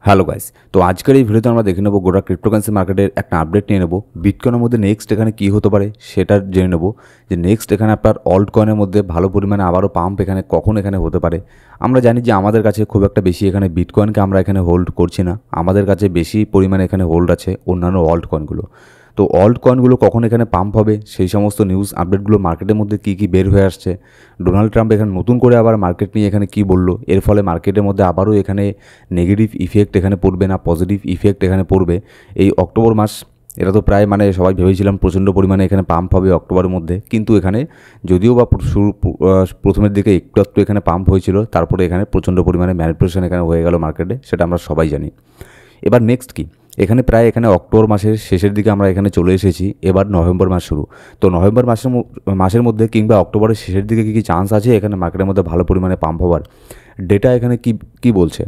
Hello guys, তো আজকের এই ভিডিওতে আমরা দেখে নেব গোটা ক্রিপ্টোকারেন্সি মার্কেটের একটা আপডেট নিয়ে নেব। বিটকয়েনের মধ্যে নেক্সট এখানে কী হতে পারে সেটা জেনে নেব, যে নেক্সট এখানে আপনার অল্ট কয়েনের মধ্যে ভালো পরিমাণে আবারও পাম্প এখানে কখন এখানে হতে পারে। আমরা জানি যে আমাদের কাছে খুব একটা বেশি এখানে বিটকয়েনকে আমরা এখানে হোল্ড করছি না, আমাদের কাছে বেশি পরিমাণে এখানে হোল্ড আছে অন্যান্য অল্ট কয়েনগুলো। তো অল্ট কয়েনগুলো কখন এখানে পাম্প হবে সেই সমস্ত নিউজ আপডেটগুলো মার্কেটের মধ্যে কী কী বের হয়ে আসছে, ডোনাল্ড ট্রাম্প এখানে নতুন করে আবার মার্কেট নিয়ে এখানে কী বললো, এর ফলে মার্কেটের মধ্যে আবারও এখানে নেগেটিভ ইফেক্ট এখানে পড়বে না পজিটিভ ইফেক্ট এখানে পড়বে এই অক্টোবর মাস। এটা তো প্রায় সবাই ভেবেছিলাম প্রচণ্ড পরিমাণে এখানে পাম্প হবে অক্টোবরের মধ্যে, কিন্তু এখানে যদিও বা প্রথমের দিকে একটু এখানে পাম্প হয়েছিল, তারপরে এখানে প্রচণ্ড পরিমাণে ম্যানিপুলেশন এখানে হয়ে গেল মার্কেটে, সেটা আমরা সবাই জানি। এবার নেক্সট কি, এখানে প্রায় এখানে অক্টোবর মাসের শেষের দিকে আমরা এখানে চলে এসেছি, এবার নভেম্বর মাস শুরু। তো নভেম্বর মাসের মধ্যে কিংবা অক্টোবরের শেষের দিকে কী কী চান্স আছে এখানে মার্কেটের মধ্যে ভালো পরিমাণে পাম্প হওয়ার, ডেটা এখানে কি বলছে।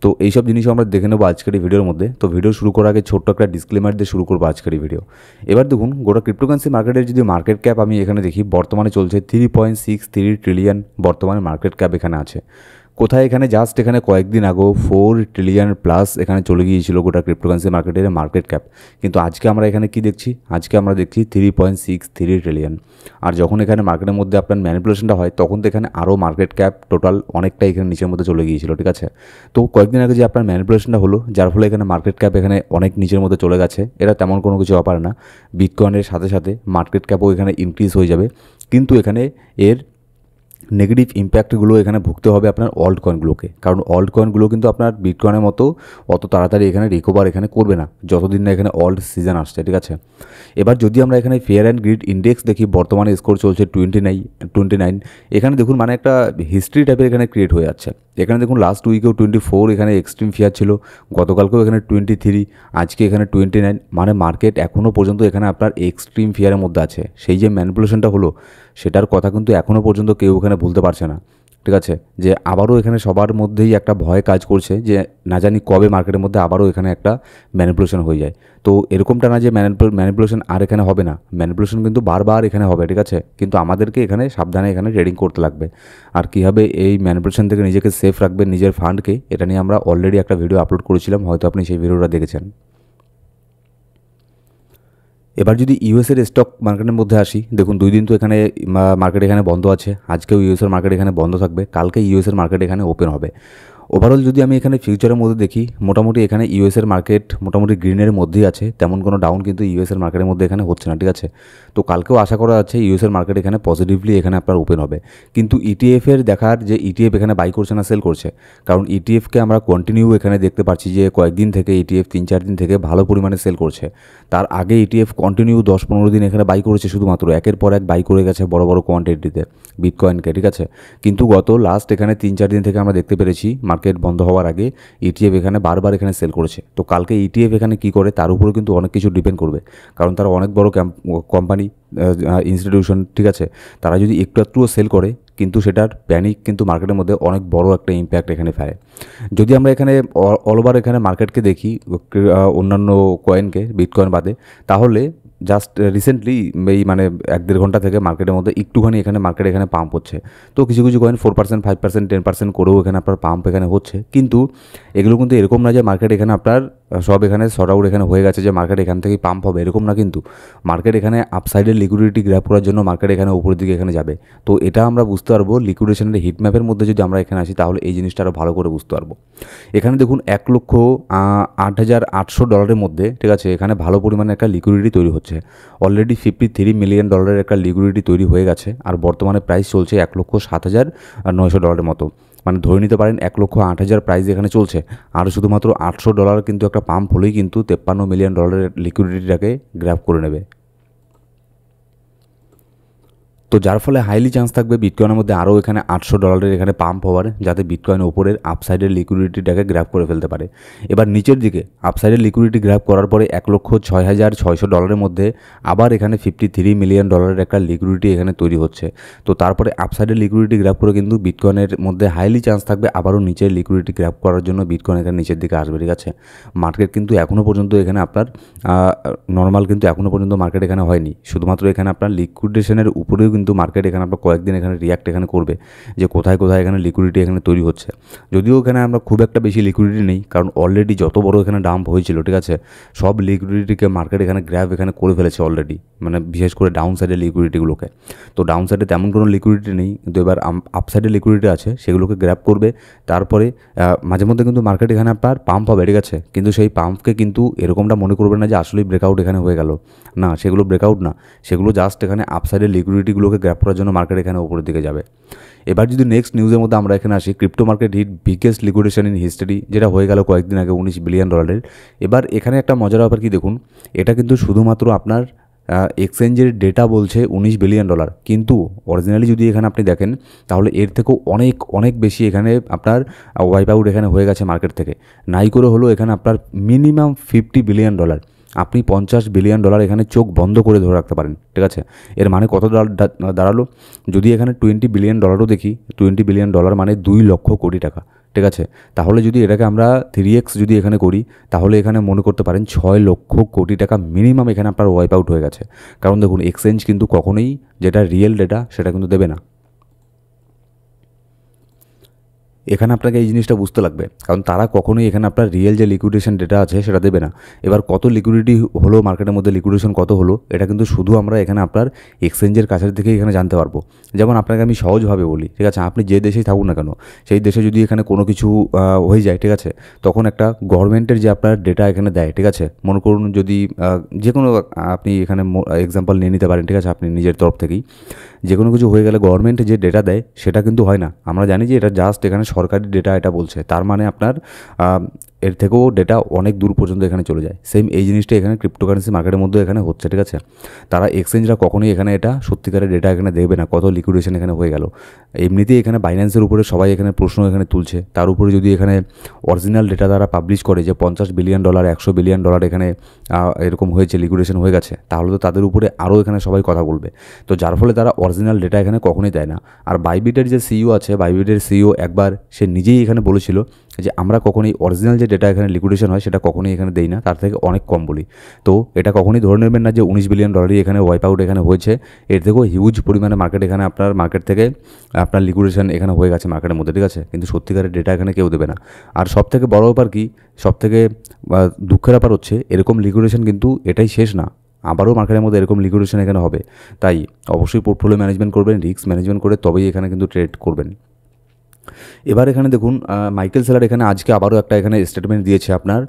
তো এইসব জিনিসও আমরা দেখে নেবো আজকের এই ভিডিওর মধ্যে। তো ভিডিও শুরু করার আগে ছোট্ট একটা ডিসক্লেমার দিয়ে শুরু করবো আজকের এই ভিডিও। এবার দেখুন গোটা ক্রিপ্টোকারেন্সি মার্কেটের যদি মার্কেট ক্যাপ আমি এখানে দেখি, বর্তমানে চলছে 3.63 ট্রিলিয়ন বর্তমানে মার্কেট ক্যাপ এখানে আছে। কোথায় এখানে জাস্ট এখানে কয়েকদিন আগেও 4 ট্রিলিয়ন প্লাস এখানে চলে গিয়েছিল গোটা ক্রিপ্টোকারেন্সি মার্কেটের মার্কেট ক্যাপ, কিন্তু আজকে আমরা এখানে কি দেখছি, আজকে আমরা দেখছি 3.63 ট্রিলিয়ন। আর যখন এখানে মার্কেটের মধ্যে আপনার ম্যানিপুলেশনটা হয় তখন তো এখানে আরও মার্কেট ক্যাপ টোটাল অনেকটা এখানে নিচের মধ্যে চলে গিয়েছিল, ঠিক আছে। তো কয়েকদিন আগে যে আপনার ম্যানিপুলেশনটা হলো, যার ফলে এখানে মার্কেট ক্যাপ এখানে অনেক নিচের মধ্যে চলে গেছে, এটা তেমন কোনো কিছু ব্যাপার না। বিটকয়েনের সাথে সাথে মার্কেট ক্যাপও এখানে ইনক্রিজ হয়ে যাবে, কিন্তু এখানে এর নেগেটিভ ইম্প্যাক্টগুলো এখানে ভুগতে হবে আপনার অল্ট কয়েনগুলোকে, কারণ অল্ট কয়েনগুলো কিন্তু আপনার বিটকয়েনের মতো অত তাড়াতাড়ি এখানে রিকভার এখানে করবে না যতদিন না এখানে অল্ট সিজন আসছে, ঠিক আছে। এবার যদি আমরা এখানে ফেয়ার অ্যান্ড গ্রিড ইন্ডেক্স দেখি, বর্তমানে স্কোর চলছে 29। এখানে দেখুন একটা হিস্ট্রি টাইপের এখানে ক্রিয়েট হয়ে যাচ্ছে। এখানে দেখুন লাস্ট উইকেও 24 এখানে এক্সট্রিম ফিয়ার ছিল, গতকালকেও এখানে 23, আজকে এখানে 29, মার্কেট এখনও পর্যন্ত এখানে আপনার এক্সট্রিম ফিয়ারের মধ্যে আছে। সেই যে ম্যানিপুলেশনটা হলো সেটার কথা কিন্তু এখনও পর্যন্ত কেউ এখানে ভুলতে পারছে না, ঠিক আছে। যে আবারও এখানে সবার মধ্যেই একটা ভয় কাজ করছে যে না জানি কবে মার্কেটের মধ্যে আবারও এখানে একটা ম্যানিপুলেশন হয়ে যায়। তো এরকমটা না যে ম্যানিপুলেশন আর এখানে হবে না, ম্যানিপুলেশন কিন্তু বারবার এখানে হবে, ঠিক আছে। কিন্তু আমাদেরকে এখানে সাবধানে এখানে ট্রেডিং করতে লাগবে। আর কীভাবে এই ম্যানিপুলেশন থেকে নিজেকে সেফ রাখবেন, নিজের ফান্ডকে, এটা নিয়ে আমরা অলরেডি একটা ভিডিও আপলোড করেছিলাম, হয়তো আপনি সেই ভিডিওটা দেখেছেন। এবার যদি ইউএসের স্টক মার্কেটের মধ্যে আসি, দেখুন 2 দিন তো এখানে মার্কেট এখানে বন্ধ আছে, আজকেও ইউএসের মার্কেট এখানে বন্ধ থাকবে, কালকে ইউএসের মার্কেট এখানে ওপেন হবে। ওভারঅল যদি আমি এখানে ফিউচারের মধ্যে দেখি, মোটামুটি এখানে ইউএসের মার্কেট মোটামুটি গ্রিনের মধ্যেই আছে, তেমন কোনো ডাউন কিন্তু ইউএসের মার্কেটের মধ্যে এখানে হচ্ছে না, ঠিক আছে। তো কালকেও আশা করা যাচ্ছে ইউএসের মার্কেট এখানে পজিটিভলি এখানে আপনার ওপেন হবে। কিন্তু ইটিএফের দেখার যে ইটিএফ এখানে বাই করছে না সেল করছে, কারণ ইটিএফকে আমরা কন্টিনিউ এখানে দেখতে পাচ্ছি যে কয়েকদিন থেকে ইটিএফ 3-4 দিন থেকে ভালো পরিমাণে সেল করছে। তার আগে ইটিএফ কন্টিনিউ 10-15 দিন এখানে বাই করেছে, শুধুমাত্র একের পর এক বাই করে গেছে বড় বড় কোয়ান্টিটিতে বিটকয়েনকে, ঠিক আছে। কিন্তু গত লাস্ট এখানে 3-4 দিন থেকে আমরা দেখতে পেরেছি মার্কেট বন্ধ হওয়ার আগে ইটিএফ এখানে বারবার এখানে সেল করেছে। তো কালকে ইটিএফ এখানে কী করে তার উপরে কিন্তু অনেক কিছু ডিপেন্ড করবে, কারণ তারা অনেক বড় কোম্পানি, ইনস্টিটিউশন, ঠিক আছে। তারা যদি একটুও সেল করে কিন্তু সেটার প্যানিক কিন্তু মার্কেটের মধ্যে অনেক বড় একটা ইম্প্যাক্ট এখানে ফেলে। যদি আমরা এখানে অল ওভার এখানে মার্কেটকে দেখি, অন্যান্য কয়েনকে বিটকয়েন বাদে, তাহলে জাস্ট রিসেন্টলি এই 1-1.5 ঘন্টা থেকে মার্কেটের মধ্যে একটুখানি এখানে মার্কেট এখানে পাম্প হচ্ছে। তো কিছু কিছু কয়েন 4%, 5%, 10% করেও এখানে আপনার পাম্প এখানে হচ্ছে, কিন্তু এগুলো কিন্তু এরকম না যে মার্কেট এখানে আপনার সব এখানে শর্ট আউট এখানে হয়ে গেছে যে মার্কেট এখান থেকেই পাম্প হবে, এরকম না। কিন্তু মার্কেট এখানে আপসাইডের লিকুইডিটি গ্র্যাব করার জন্য মার্কেট এখানে উপরের দিকে এখানে যাবে। তো এটা আমরা বুঝতে পারবো লিকুইডেশনের হিট ম্যাপের মধ্যে যদি আমরা এখানে আসি, তাহলে এই জিনিসটা আরও ভালো করে বুঝতে পারবো। এখানে দেখুন $1,08,000 মধ্যে, ঠিক আছে, এখানে ভালো পরিমাণে একটা লিকুইডিটি তৈরি হচ্ছে। অলরেডি $53 মিলিয়ন একটা লিকুইডিটি তৈরি হয়ে গেছে, আর বর্তমানে প্রাইস চলছে $1,07,900 মতো। ধরে নিতে পারেন 1,08,000 প্রাইস এখানে চলছে, আর শুধুমাত্র $800 কিন্তু একটা পাম্প হলেই কিন্তু $53 মিলিয়ন লিকুইডিটিটাকে গ্র্যাব করে নেবে। তো যার ফলে হাইলি চান্স থাকবে বিটকয়েনের মধ্যে আরও এখানে $800 এখানে পাম্প হওয়ার, যাতে বিটকয়েন ওপরের আপসাইডের লিকুইডিটিটাকে গ্র্যাব করে ফেলতে পারে। এবার নিচের দিকে আপসাইডের লিকুইডিটি গ্র্যাব করার পরে $1,06,600 মধ্যে আবার এখানে $53 মিলিয়ন একটা লিকুইডিটি এখানে তৈরি হচ্ছে। তো তারপরে আপসাইডের লিকুইডিটি গ্র্যাব করে কিন্তু বিটকয়েনের মধ্যে হাইলি চান্স থাকবে আবারও নিচের লিকুইডিটি গ্র্যাব করার জন্য বিটকয়েন এখানে নিচের দিকে আসবে, ঠিক আছে। মার্কেট কিন্তু এখনও পর্যন্ত এখানে আপনার নর্মাল কিন্তু এখনও পর্যন্ত মার্কেট এখানে হয়নি, শুধুমাত্র এখানে আপনার লিকুইডেশনের উপরেও কিন্তু মার্কেট এখানে আপনার কয়েকদিন এখানে রিয়াক্ট এখানে করবে যে কোথায় কোথায় এখানে লিকুইডিটি এখানে তৈরি হচ্ছে। যদিও এখানে আমরা খুব একটা বেশি লিকুইডিটি নেই, কারণ অলরেডি যত বড় এখানে ডাম্প হয়েছিল, ঠিক আছে, সব লিকুইডিটিকে মার্কেট এখানে গ্র্যাব এখানে করে ফেলেছে অলরেডি, মানে বিশেষ করে ডাউন সাইডের লিকুইডিটিগুলোকে। তো ডাউন সাইডে তেমন কোনো লিকুইডিটি নেই, কিন্তু এবার আপ সাইডে লিকুইডিটি আছে, সেগুলোকে গ্র্যাব করবে। তারপরে মাঝে মধ্যে কিন্তু মার্কেট এখানে আপনার পাম্প হবে, ঠিক আছে, কিন্তু সেই পাম্পকে কিন্তু এরকমটা মনে করবেন না যে আসলেই ব্রেকআউট এখানে হয়ে গেল, না, সেগুলো ব্রেকআউট না, সেগুলো জাস্ট এখানে আপসাইডের লিকুইডিটিগুলোকে গ্র্যাব করার জন্য মার্কেট এখানে উপরের দিকে যাবে। এবার যদি নেক্সট নিউজের মধ্যে আমরা এখানে আসি, crypto market hit biggest liquidation in history, যেটা হয়ে গেল কয়েকদিন আগে $19 বিলিয়ন। এবার এখানে একটা মজার ব্যাপার কি দেখুন, এটা কিন্তু শুধুমাত্র আপনার এক্সচেঞ্জের ডেটা বলছে $19 বিলিয়ন, কিন্তু অরিজিনালি যদি এখানে আপনি দেখেন তাহলে এর থেকেও অনেক অনেক বেশি এখানে আপনার ওয়াইপ আউট এখানে হয়ে গেছে মার্কেট থেকে। নাই করে হলো এখানে আপনার মিনিমাম $50 বিলিয়ন, আপনি $50 বিলিয়ন এখানে চোখ বন্ধ করে ধরে রাখতে পারেন, ঠিক আছে। এর মানে কত দাঁড়ালো, যদি এখানে $20 বিলিয়ন দেখি, $20 বিলিয়ন মানে 2 লক্ষ কোটি টাকা, ঠিক আছে। তাহলে যদি এটাকে আমরা 3x যদি এখানে করি, তাহলে এখানে মনে করতে পারেন 6 লক্ষ কোটি টাকা মিনিমাম এখানে আপনার ওয়াইপ আউট হয়ে গেছে। কারণ দেখুন, এক্সচেঞ্জ কিন্তু কখনোই যেটা রিয়েল ডেটা সেটা কিন্তু দেবে না। এখানে আপনাকে এই জিনিসটা বুঝতে লাগবে, কারণ তারা কখনোই এখানে আপনার রিয়েল যে লিকুইডেশন ডেটা আছে সেটা দেবে না। এবার কত লিকুইডিটি হলো মার্কেটের মধ্যে, লিকুইডেশন কত হলো, এটা কিন্তু শুধু আমরা এখানে আপনার এক্সচেঞ্জের কাছের থেকে এখানে জানতে পারবো। যেমন আপনাকে আমি সহজভাবে বলি, ঠিক আছে, আপনি যে দেশেই থাকুন না কেন, সেই দেশে যদি এখানে কোনো কিছু হয়ে যায়, ঠিক আছে, তখন একটা গভর্নমেন্টের যে আপনার ডেটা এখানে দেয়, ঠিক আছে, মনে করুন যদি যে কোনো আপনি এখানে এক্সাম্পল নিয়ে নিতে পারেন, ঠিক আছে, আপনি নিজের তরফ থেকেই যে কোনো কিছু হয়ে গেলে গভর্নমেন্ট যে ডেটা দেয় সেটা কিন্তু হয় না। আমরা জানি যে এটা জাস্ট এখানে সরকারি ডেটা এটা বলছে, তার মানে আপনার এর থেকেও ডেটা অনেক দূর পর্যন্ত এখানে চলে যায়। সেম এই জিনিসটা এখানে ক্রিপ্টোকারেন্সি মার্কেটের মধ্যে এখানে হচ্ছে, ঠিক আছে। তারা এক্সচেঞ্জরা কখনোই এখানে এটা সত্যিকারের ডেটা এখানে দেবে না কত লিকুইডেশন এখানে হয়ে গেল। এমনিতেই এখানে বাইন্যান্সের উপরে সবাই এখানে প্রশ্ন এখানে তুলছে, তার উপরে যদি এখানে অরিজিনাল ডেটা তারা পাবলিশ করে যে $50 বিলিয়ন $100 বিলিয়ন এখানে এরকম হয়েছে, লিকুইডেশন হয়ে গেছে, তাহলে তো তাদের উপরে আরও এখানে সবাই কথা বলবে। তো যার ফলে তারা অরিজিনাল ডেটা এখানে কখনোই দেয় না। আর বাইবিটের যে সিইও আছে, বাইবিটের সিইও একবার সে নিজেই এখানে বলেছিল যে আমরা কখনোই অরিজিনাল যে ডেটা এখানে লিকুইডেশন হয় সেটা কখনোই এখানে দেই না, তার থেকে অনেক কম বলি। তো এটা কখনোই ধরে নেবেন না যে $19 বিলিয়ন এখানে ওয়াইপ আউট এখানে হয়েছে, এর থেকেও হিউজ পরিমাণে মার্কেট এখানে আপনার মার্কেট থেকে আপনার লিকুইডেশন এখানে হয়ে গেছে মার্কেটের মধ্যে, ঠিক আছে, কিন্তু সত্যিকারের ডেটা এখানে কেউ দেবে না। আর সবথেকে বড় ব্যাপার কি, সবথেকে দুঃখের ব্যাপার হচ্ছে এরকম লিকুইডেশন কিন্তু এটাই শেষ না, আবারও মার্কেটের মধ্যে এরকম লিকুইডেশন এখানে হবে। তাই অবশ্যই পোর্টফোলিও ম্যানেজমেন্ট করবেন, রিস্ক ম্যানেজমেন্ট করে তবেই এখানে কিন্তু ট্রেড করবেন। এবার এখানে দেখুন, মাইকেল সেলার এখানে আজকে আবারও একটা এখানে স্টেটমেন্ট দিয়েছে আপনার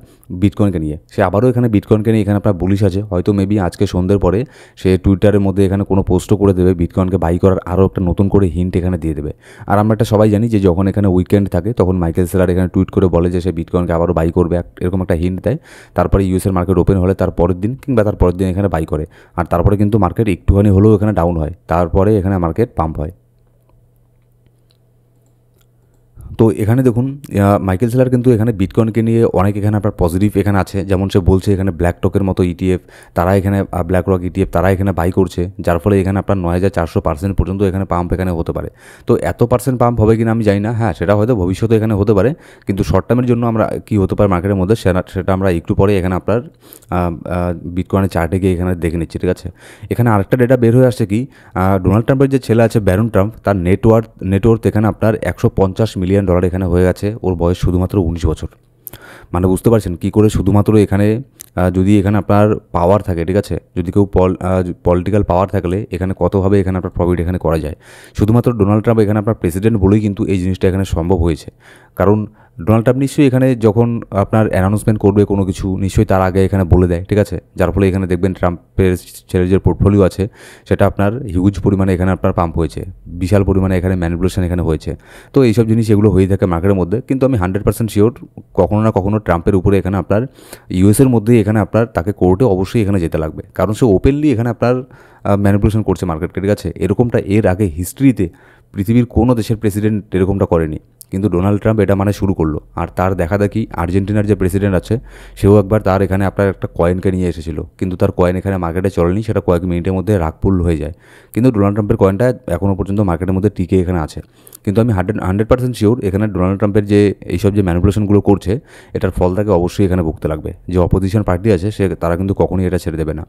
বিটকয়েনকে নিয়ে। সে আবারও এখানে বিটকয়েনকে নিয়ে এখানে আপনার বুলিশ আছে, হয়তো মেবি আজকে সন্ধ্যের পরে সে টুইটারের মধ্যে এখানে কোনো পোস্টও করে দেবে, বিটকয়েনকে বাই করার আরও একটা নতুন করে হিন্ট এখানে দিয়ে দেবে। আর আমরা একটা সবাই জানি যে যখন এখানে উইকেন্ড থাকে তখন মাইকেল সেলার এখানে টুইট করে বলে যে সে বিটকয়েনকে আবারও বাই করবে, এরকম একটা হিন্ট দেয়। তারপরে ইউএসের মার্কেট ওপেন হলে তার পরের দিন কিংবা তার পরের দিন এখানে বাই করে, আর তারপরে কিন্তু মার্কেট একটুখানি হলেও এখানে ডাউন হয়, তারপরে এখানে মার্কেট পাম্প হয়। তো এখানে দেখুন, মাইকেল সেলার কিন্তু এখানে বিটকয়েনকে নিয়ে অনেক এখানে আপনার পজিটিভ এখানে আছে। যেমন সে বলছে এখানে ব্ল্যাকরকের মতো ইটিএফ, তারা এখানে ব্ল্যাকরক ইটিএফ তারা এখানে বাই করছে, যার ফলে এখানে আপনার 9400% পর্যন্ত এখানে পাম্প এখানে হতে পারে। তো এত পার্সেন্ট পাম্প হবে কিনা আমি জানি না, হ্যাঁ সেটা হয়তো ভবিষ্যতে এখানে হতে পারে, কিন্তু শর্ট টার্মের জন্য আমরা কি হতে পারে মার্কেটের মধ্যে সেটা আমরা একটু পরে এখানে আপনার বিটকয়েনের চার্টে গিয়ে এখানে দেখে নিচ্ছি, ঠিক আছে। এখানে আরেকটা ডেটা বের হয়ে আসছে কি, ডোনাল্ড ট্রাম্পের যে ছেলে আছে ব্যারন ট্রাম্প, তার নেটওয়ার্থ এখানে আপনার $150 মিলিয়ন এখানে হয়ে গেছে, ওর বয়স শুধুমাত্র 19 বছর। মানে বুঝতে পারছেন কী করে শুধুমাত্র এখানে যদি এখানে আপনার পাওয়ার থাকে, ঠিক আছে, যদি কেউ পলিটিক্যাল পাওয়ার থাকলে এখানে কতভাবে এখানে আপনার প্রফিট এখানে করা যায়। শুধুমাত্র ডোনাল্ড ট্রাম্প এখানে আপনার প্রেসিডেন্ট বলেই কিন্তু এই জিনিসটা এখানে সম্ভব হয়েছে। কারণ ডোনাল্ড ট্রাম্প নিশ্চয়ই এখানে যখন আপনার অ্যানাউন্সমেন্ট করবে কোনো কিছু, নিশ্চয়ই তার আগে এখানে বলে দেয়, ঠিক আছে, যার ফলে এখানে দেখবেন ট্রাম্পের ছেলের যে পোর্টফোলিও আছে সেটা আপনার হিউজ পরিমাণে এখানে আপনার পাম্প হয়েছে, বিশাল পরিমাণে এখানে ম্যানিপুলেশন এখানে হয়েছে। তো এইসব জিনিস এগুলো হয়ে থাকে মার্কেটের মধ্যে, কিন্তু আমি 100% শিওর কখনো না কখনো ট্রাম্পের উপরে এখানে আপনার ইউএসের মধ্যেই এখানে আপনার তাকে কোর্টে অবশ্যই এখানে যেতে লাগবে, কারণ সে ওপেনলি এখানে আপনার ম্যানিপুলেশন করছে মার্কেটকে, ঠিক আছে। এরকমটা এর আগে হিস্ট্রিতে পৃথিবীর কোনো দেশের প্রেসিডেন্ট এরকমটা করেনি, কিন্তু ডোনাল্ড ট্রাম্প এটা মানে শুরু করলো। আর তার দেখাদেখি আর্জেন্টিনার যে প্রেসিডেন্ট আছে সেও একবার তার এখানে আপনার একটা কয়েনকে নিয়ে এসেছিলো, কিন্তু তার কয়েন এখানে মার্কেটে চলেনি, সেটা কয়েক মিনিটের মধ্যে রাগপুল হয়ে যায়। কিন্তু ডোনাল্ড ট্রাম্পের কয়েনটা এখনও পর্যন্ত মার্কেটের মধ্যে টিকে এখানে আছে। কিন্তু আমি 100% শিওর এখানে ডোনাল্ড ট্রাম্পের যে এইসব যে ম্যানিপুলেশনগুলো করছে এটার ফল তাকে অবশ্যই এখানে ভুগতে লাগবে। যে অপোজিশন পার্টি আছে তারা কিন্তু কখনোই এটা ছেড়ে দেবে না।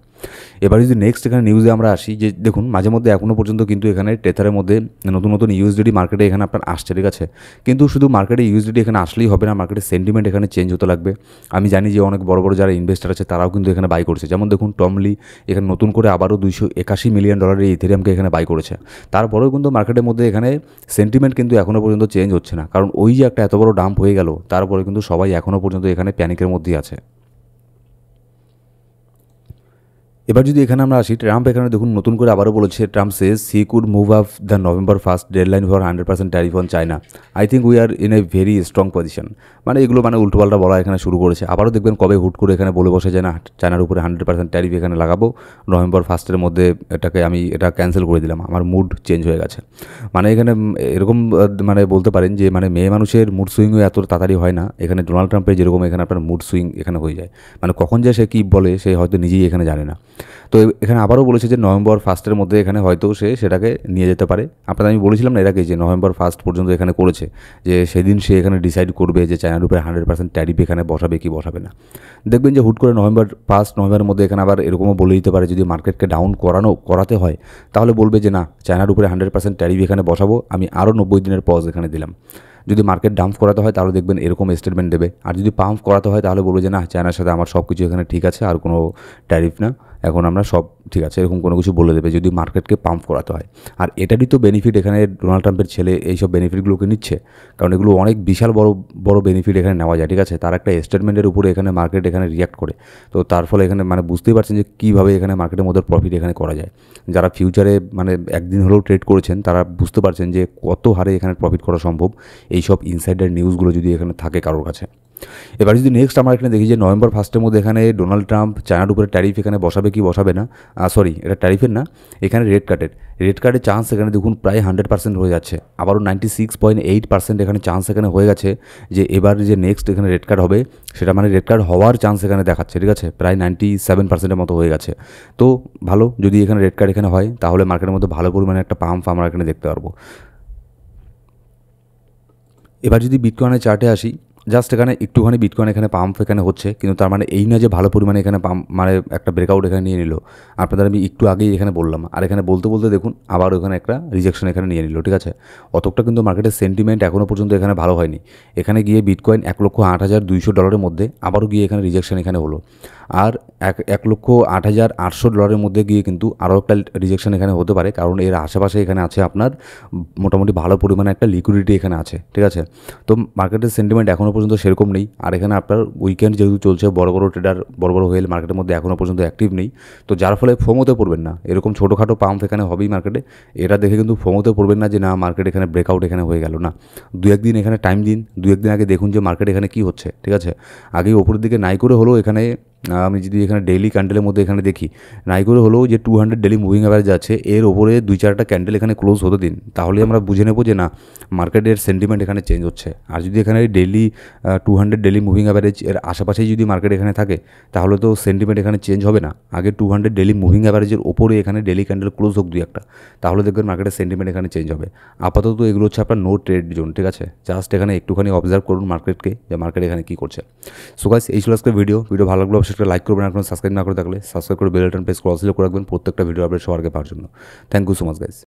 এবার যদি নেক্সট এখানে নিউজে আমরা আসি, যে দেখুন মাঝে মধ্যে এখনও পর্যন্ত কিন্তু এখানে টেথারের মধ্যে নতুন নতুন ইউএসডিটি মার্কেটে এখানে আপনার আসছে, ঠিক আছে। কিন্তু শুধু মার্কেটে ইউএসডিটি এখানে আসলেই হবে না, মার্কেটের সেন্টিমেন্ট এখানে চেঞ্জ হতে লাগবে। আমি জানি যে অনেক বড় বড় যারা ইনভেস্টার আছে তারাও কিন্তু এখানে বাই করছে। যেমন দেখুন টম লি এখানে নতুন করে আবারও $281 মিলিয়ন ইথেরিয়ামকে এখানে বাই করেছে। তারপরেও কিন্তু মার্কেটের মধ্যে এখানে সেন্টিমেন্ট কিন্তু এখনও পর্যন্ত চেঞ্জ হচ্ছে না, কারণ ওই যে একটা এত বড় ডাম্প হয়ে গেল তারপরে কিন্তু সবাই এখনও পর্যন্ত এখানে প্যানিকের মধ্যেই আছে। এবার যদি এখানে আমরা আসি, ট্রাম্প এখানে দেখুন নতুন করে আবারও বলেছে, Trump Sage he could move up the November 1st deadline for 100% tariff on China. I think we are in a very strong position. মানে এগুলো মানে উল্টোপাল্টা বলা এখানে শুরু করেছে। আবারও দেখবেন কবে হুট করে এখানে বলে বসে যে না চায়নার উপরে 100% ট্যারিফ এখানে লাগাবো, November 1st মধ্যে আমি এটা ক্যান্সেল করে দিলাম, আমার মুড চেঞ্জ হয়ে গেছে। মানে এখানে এরকম মানে বলতে পারেন যে মানে মেয়ে মানুষের মুড সুইংও এত তাড়াতাড়ি হয় না, এখানে ডোনাল্ড ট্রাম্পের যেরকম এখানে আপনার মুড সুইং এখানে হয়ে যায়। মানে কখন যে সে কী বলে সে হয়তো নিজেই এখানে জানে না। তো এখানে আবারও বলেছে যে November 1st মধ্যে এখানে হয়তো সে সেটাকে নিয়ে যেতে পারে। আপনাদের আমি বলেছিলাম না এর আগে যে November 1st পর্যন্ত এখানে করেছে, যে সেদিন সে এখানে ডিসাইড করবে যে চায়নার উপরে 100% ট্যারিফ এখানে বসাবে কি বসাবে না। দেখবেন যে হুট করে November 1 মধ্যে এখানে আবার এরকমও বলে দিতে পারে, যদি মার্কেটকে ডাউন করাতে হয় তাহলে বলবে যে না চায়নার উপরে 100% ট্যারিফ এখানে বসাবো, আমি আরও 90 দিনের পজ এখানে দিলাম। যদি মার্কেট ডাম্প করাতে হয় তাহলে দেখবেন এরকম স্টেটমেন্ট দেবে, আর যদি পাম্প করাতে হয় তাহলে বলবে যে না চায়নার সাথে আমার সব কিছু এখানে ঠিক আছে, আর কোনো ট্যারিফ না, এখন আমরা সব ঠিক আছে, এরকম কোনো কিছু বলে দেবে যদি মার্কেটকে পাম্প করাতে হয়। আর এটারই তো বেনিফিট এখানে ডোনাল্ড ট্রাম্পের ছেলে এইসব বেনিফিটগুলোকে নিচ্ছে, কারণ এগুলো অনেক বিশাল বড় বড় বেনিফিট এখানে নেওয়া যায়, ঠিক আছে। তার একটা স্টেটমেন্টের উপরে এখানে মার্কেট এখানে রিয়াক্ট করে, তো তার ফলে এখানে মানে বুঝতেই পারছেন যে কীভাবে এখানে মার্কেটের মধ্যে প্রফিট এখানে করা যায়। যারা ফিউচারে মানে একদিন হলেও ট্রেড করেছেন তারা বুঝতে পারছেন যে কত হারে এখানে প্রফিট করা সম্ভব এইসব ইনসাইডার নিউজগুলো যদি এখানে থাকে কারোর কাছে। এবার যদি নেক্সট আমরা এখানে দেখি যে November 1st মধ্যে এখানে ডোনাল্ড ট্রাম্প চায়নার উপরে ট্যারিফ এখানে বসাবে কি বসাবে না, সরি এটা ট্যারিফের না, এখানে রেড কার্ডের চান্স এখানে দেখুন প্রায় 100% হয়ে যাচ্ছে। আবারও 96.8% এখানে চান্স এখানে হয়ে গেছে যে এবার যে নেক্সট এখানে রেড কার্ড হবে সেটা মানে রেড কার্ড হওয়ার চান্স এখানে দেখাচ্ছে, ঠিক আছে। প্রায় 97%-এর মতো হয়ে গেছে। তো ভালো, যদি এখানে রেড কার্ড এখানে হয় তাহলে মার্কেটের মধ্যে ভালো পরিমাণে একটা পাম্প আমরা এখানে দেখতে পারবো। এবার যদি বিটকয়েনের চার্টে আসি, জাস্ট এখানে একটুখানি বিটকয়েন এখানে পাম্প এখানে হচ্ছে, কিন্তু তার মানে এই না যে ভালো পরিমাণে এখানে পাম্প মানে একটা ব্রেকআউট এখানে নিয়ে নিল। আপনাদের আমি একটু আগেই এখানে বললাম, আর এখানে বলতে বলতে দেখুন আবার ওখানে একটা রিজেকশন এখানে নিয়ে নিল, ঠিক আছে। অতটা কিন্তু মার্কেটের সেন্টিমেন্ট এখনও পর্যন্ত এখানে ভালো হয়নি। এখানে গিয়ে বিটকয়েন $1,08,200 মধ্যে আবারও গিয়ে এখানে রিজেকশন এখানে হলো, আর $1,08,800 মধ্যে গিয়ে কিন্তু আরও একটা রিজেকশন এখানে হতে পারে, কারণ এর আশেপাশে এখানে আছে আপনার মোটামুটি ভালো পরিমাণে একটা লিকুইডিটি এখানে আছে, ঠিক আছে। তো মার্কেটের সেন্টিমেন্ট এখনও পর্যন্ত সেরকম নেই। আর এখানে আপনার উইকেন্ড যেহেতু চলছে, বড় বড় ট্রেডার বড় বড় হোয়েল মার্কেটের মধ্যে এখনও পর্যন্ত অ্যাক্টিভ নেই, তো যার ফলে ফোমোতে পড়বেন না। এরকম ছোটোখাটো পাম্প এখানে হবেই মার্কেটে, এটা দেখে কিন্তু ফোমোতে পড়বেন না যে না মার্কেট এখানে ব্রেকআউট এখানে হয়ে গেল না। দু একদিন এখানে টাইম দিন, দু একদিন আগে দেখুন যে মার্কেট এখানে কী হচ্ছে, ঠিক আছে। আগেই ওপরের দিকে নাই করে হলো এখানে আমি যদি এখানে ডেইলি ক্যান্ডেলের মধ্যে এখানে দেখি নাই করে হলেও যে 200 ডেলি মুভিং অ্যাভারেজ আছে এর ওপরে 2-4টা ক্যান্ডেল এখানে ক্লোজ হতে দিন, তাহলে আমরা বুঝে নেব যে না মার্কেটের সেন্টিমেন্ট এখানে চেঞ্জ হচ্ছে। আর যদি এখানে ডেইলি 200 ডেলি মুভিং অ্যাভারেজ এর আশেপাশেই যদি মার্কেট এখানে থাকে তাহলে তো সেন্টিমেন্ট এখানে চেঞ্জ হবে না। আগে 200 ডেলি মুভিং অ্যাভারেজের ওপরে এখানে ডেলি ক্যান্ডেল ক্লোজ হোক 2-1টা, তাহলে দেখবেন মার্কেটের সেন্টিমেন্ট এখানে চেঞ্জ হবে। আপাতত এগুলো হচ্ছে আপনার নো ট্রেড জোন, ঠিক আছে। জাস্ট এখানে একটুখানি অবজার্ভ করুন মার্কেটকে, যে মার্কেট এখানে কী করছে। সো গাইস এই ছিল আজকে ভিডিও ভালো লাগলো অবশ্যই লাইক করবেন, আপনার সাবস্ক্রাইব না করে থাকলে সাবস্ক্রাইব করে বেল বাটন প্রেস করে অল সিলেক্ট করে রাখবেন প্রত্যেকটা ভিডিও আপডেট সবার আগে পাওয়ার জন্য। Thank you so much guys.